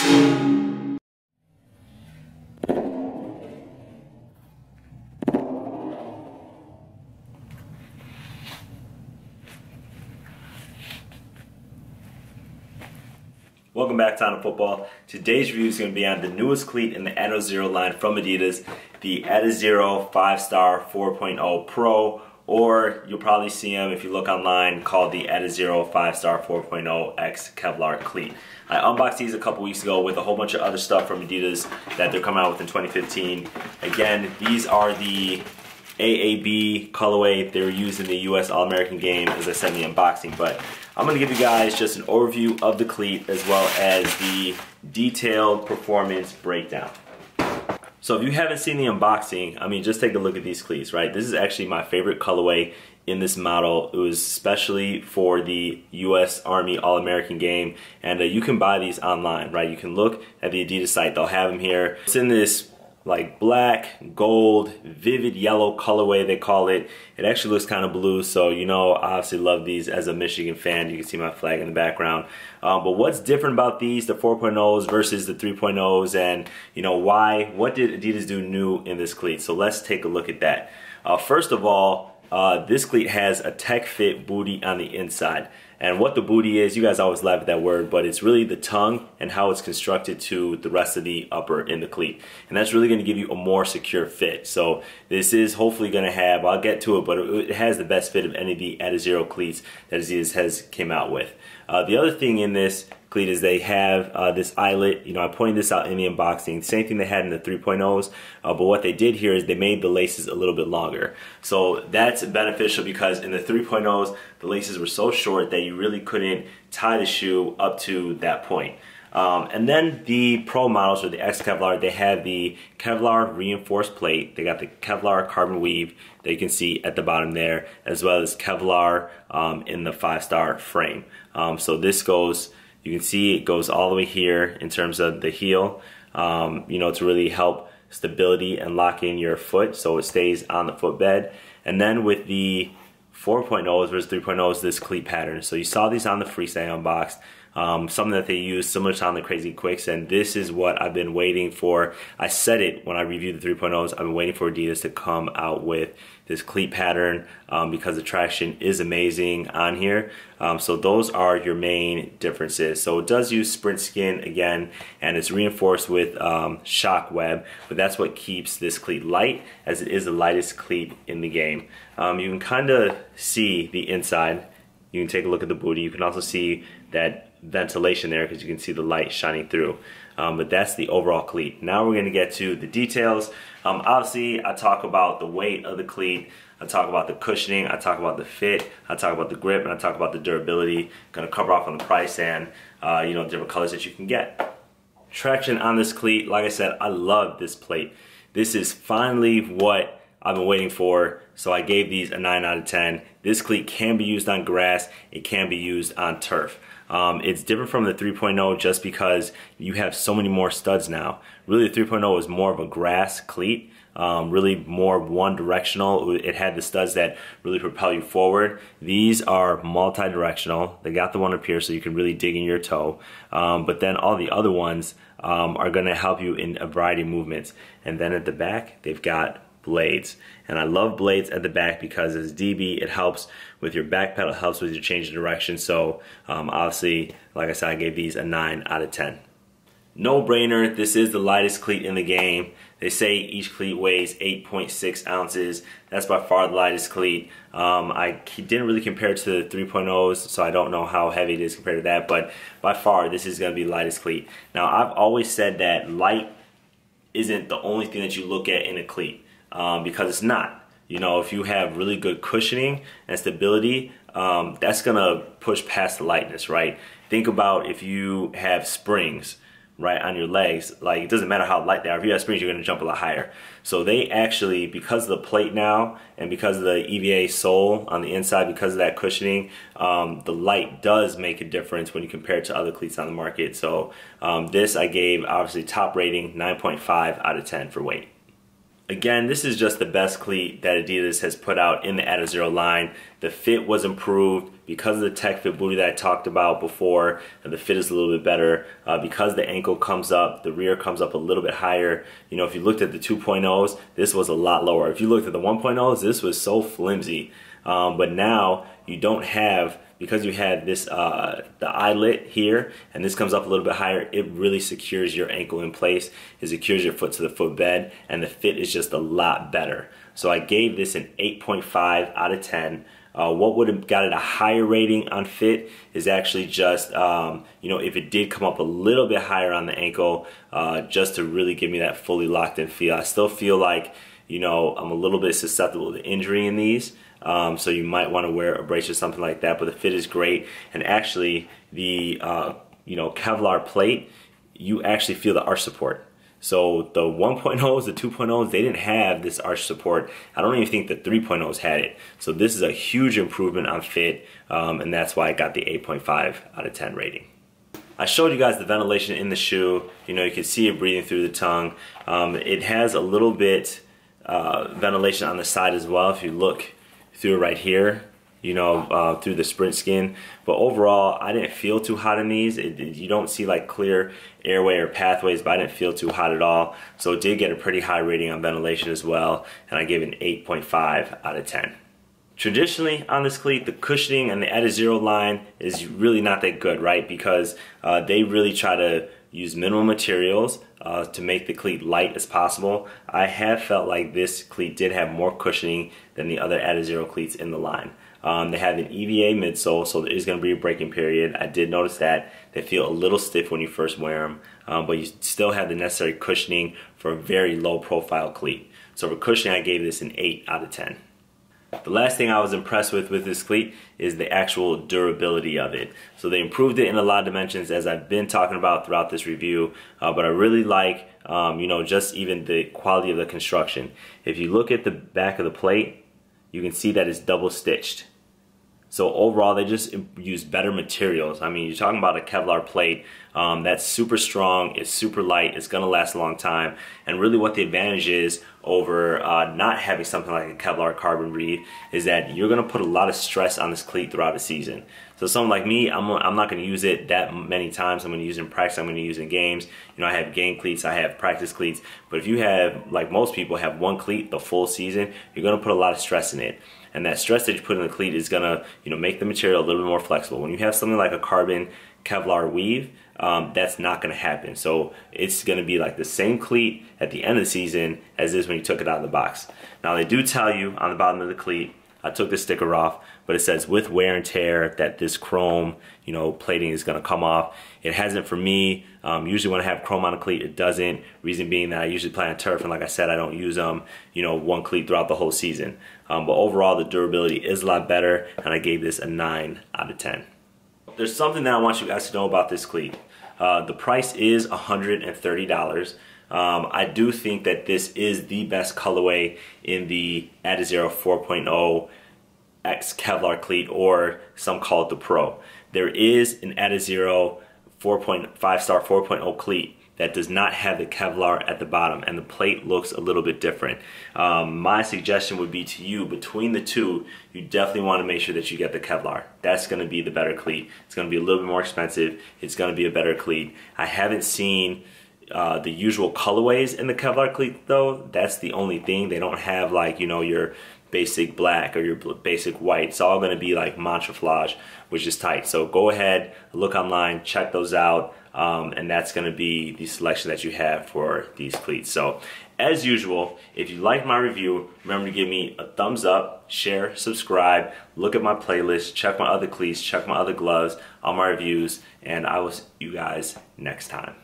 Welcome back to On Football. Today's review is going to be on the newest cleat in the Adizero line from Adidas, the Adizero 5-Star 4.0 Pro, or you'll probably see them if you look online called the Adizero 5-Star 4.0 X Kevlar Cleat. I unboxed these a couple weeks ago with a whole bunch of other stuff from Adidas that they're coming out with in 2015. Again, these are the AAB colorway they were used in the US All-American game, as I said in the unboxing, but I'm going to give you guys just an overview of the cleat as well as the detailed performance breakdown. So if you haven't seen the unboxing, I mean, just take a look at these cleats, right? This is actually my favorite colorway in this model. It was especially for the US Army All-American game, and you can buy these online, right? You can look at the Adidas site, they'll have them here. It's in this like black, gold, vivid yellow colorway they call it. It actually looks kind of blue, so you know I obviously love these as a Michigan fan. You can see my flag in the background. But what's different about these, the 4.0s versus the 3.0s, and you know why? What did Adidas do new in this cleat? So let's take a look at that. First of all, this cleat has a tech fit booty on the inside. And what the booty is, you guys always laugh at that word, but it's really the tongue and how it's constructed to the rest of the upper in the cleat. And that's really going to give you a more secure fit. So this is hopefully going to have, I'll get to it, but it has the best fit of any of the Adizero cleats that Adidas has came out with. The other thing in this cleat is they have this eyelet. You know, I pointed this out in the unboxing. Same thing they had in the 3.0s, but what they did here is they made the laces a little bit longer. So that's beneficial because in the 3.0s, the laces were so short that you really couldn't tie the shoe up to that point. And then the Pro models, or the X Kevlar, they have the Kevlar reinforced plate. They got the Kevlar carbon weave that you can see at the bottom there, as well as Kevlar in the 5-star frame. So this goes, you can see it goes all the way here in terms of the heel, you know, to really help stability and lock in your foot so it stays on the footbed. And then with the 4.0s versus 3.0s, this cleat pattern. So you saw these on the Freestyle unboxed. Something that they use similar to on the Crazy Quicks, and this is what I've been waiting for. I said it when I reviewed the 3.0s. I've been waiting for Adidas to come out with this cleat pattern because the traction is amazing on here. So those are your main differences. So it does use sprint skin again, and it's reinforced with shock web, but that's what keeps this cleat light, as it is the lightest cleat in the game. You can kind of see the inside. You can take a look at the booty. You can also see that ventilation there because you can see the light shining through. But that's the overall cleat. Now we're going to get to the details. Obviously, I talk about the weight of the cleat. I talk about the cushioning. I talk about the fit. I talk about the grip, and I talk about the durability. Going to cover off on the price and you know, different colors that you can get. Traction on this cleat. Like I said, I love this plate. This is finally what I've been waiting for, so I gave these a 9 out of 10. This cleat can be used on grass, it can be used on turf. It's different from the 3.0 just because you have so many more studs now. Really, the 3.0 was more of a grass cleat, really more one-directional. It had the studs that really propel you forward. These are multi-directional. They got the one up here so you can really dig in your toe, but then all the other ones are going to help you in a variety of movements. And then at the back, they've got blades, and I love blades at the back because as DB it helps with your back pedal, helps with your change of direction. So obviously, like I said, I gave these a 9 out of 10. No brainer, this is the lightest cleat in the game. They say each cleat weighs 8.6 ounces. That's by far the lightest cleat. I didn't really compare it to the 3.0s, so I don't know how heavy it is compared to that, but by far this is going to be the lightest cleat. Now, I've always said that light isn't the only thing that you look at in a cleat. Because it's not. You know, if you have really good cushioning and stability, that's gonna push past the lightness, right? Think about if you have springs, right, on your legs. Like, it doesn't matter how light they are. If you have springs, you're gonna jump a lot higher. So they actually, because of the plate now, and because of the EVA sole on the inside, because of that cushioning, the light does make a difference when you compare it to other cleats on the market. So this I gave, obviously, top rating, 9.5 out of 10 for weight. Again, this is just the best cleat that Adidas has put out in the Adizero line. The fit was improved because of the tech fit booty that I talked about before. And the fit is a little bit better because the ankle comes up, the rear comes up a little bit higher. You know, if you looked at the 2.0s, this was a lot lower. If you looked at the 1.0s, this was so flimsy. But now you don't have, because you had this the eyelet here, and this comes up a little bit higher, it really secures your ankle in place. It secures your foot to the footbed, and the fit is just a lot better. So I gave this an 8.5 out of 10. What would have got it a higher rating on fit is actually just, you know, if it did come up a little bit higher on the ankle, just to really give me that fully locked in feel. I still feel like, you know, I'm a little bit susceptible to injury in these. So you might want to wear a brace or something like that, but the fit is great. And actually the you know, Kevlar plate, you actually feel the arch support. So the 1.0s, the 2.0s, they didn't have this arch support. I don't even think the 3.0s had it. So this is a huge improvement on fit, and that's why I got the 8.5 out of 10 rating. I showed you guys the ventilation in the shoe. You know, you can see it breathing through the tongue. It has a little bit ventilation on the side as well. If you look through right here, you know, through the sprint skin. But overall, I didn't feel too hot in these. You don't see like clear airway or pathways, but I didn't feel too hot at all. So it did get a pretty high rating on ventilation as well, and I gave it an 8.5 out of 10. Traditionally on this cleat, the cushioning and the Adizero line is really not that good, right? Because they really try to use minimal materials to make the cleat light as possible. I have felt like this cleat did have more cushioning than the other Adizero cleats in the line. They have an EVA midsole, so there is going to be a breaking period. I did notice that. They feel a little stiff when you first wear them, but you still have the necessary cushioning for a very low profile cleat. So for cushioning, I gave this an 8 out of 10. The last thing I was impressed with this cleat is the actual durability of it. So they improved it in a lot of dimensions, as I've been talking about throughout this review, but I really like, you know, just even the quality of the construction. If you look at the back of the plate, you can see that it's double stitched. So overall, they just use better materials. I mean, you're talking about a Kevlar plate that's super strong, it's super light, it's gonna last a long time. And really what the advantage is over not having something like a Kevlar carbon reeve is that you're gonna put a lot of stress on this cleat throughout the season. So someone like me, I'm not gonna use it that many times. I'm gonna use it in practice, I'm gonna use it in games. You know, I have game cleats, I have practice cleats. But if you have, like most people, have one cleat the full season, you're gonna put a lot of stress in it. And that stress that you put in the cleat is gonna, you know, make the material a little bit more flexible. When you have something like a carbon Kevlar weave, that's not gonna happen. So it's gonna be like the same cleat at the end of the season as is when you took it out of the box. Now they do tell you on the bottom of the cleat, I took the sticker off, but it says with wear and tear that this chrome, you know, plating is gonna come off. It hasn't for me. Usually when I have chrome on a cleat, it doesn't. Reason being that I usually play on turf, and like I said, I don't use you know, one cleat throughout the whole season. But overall, the durability is a lot better, and I gave this a 9 out of 10. There's something that I want you guys to know about this cleat. The price is $130. I do think that this is the best colorway in the Adizero 4.0 X Kevlar cleat, or some call it the Pro. There is an Adizero 5-star 4.0 cleat that does not have the Kevlar at the bottom, and the plate looks a little bit different. My suggestion would be to you, between the two, you definitely want to make sure that you get the Kevlar. That's going to be the better cleat. It's going to be a little bit more expensive. It's going to be a better cleat. I haven't seen the usual colorways in the Kevlar cleat though. That's the only thing. They don't have, like, you know, your basic black or your basic white. It's all going to be like montraflage, which is tight. So go ahead, look online, check those out, and that's going to be the selection that you have for these cleats. So as usual, if you like my review, remember to give me a thumbs up, share, subscribe, look at my playlist, check my other cleats, check my other gloves, all my reviews, and I will see you guys next time.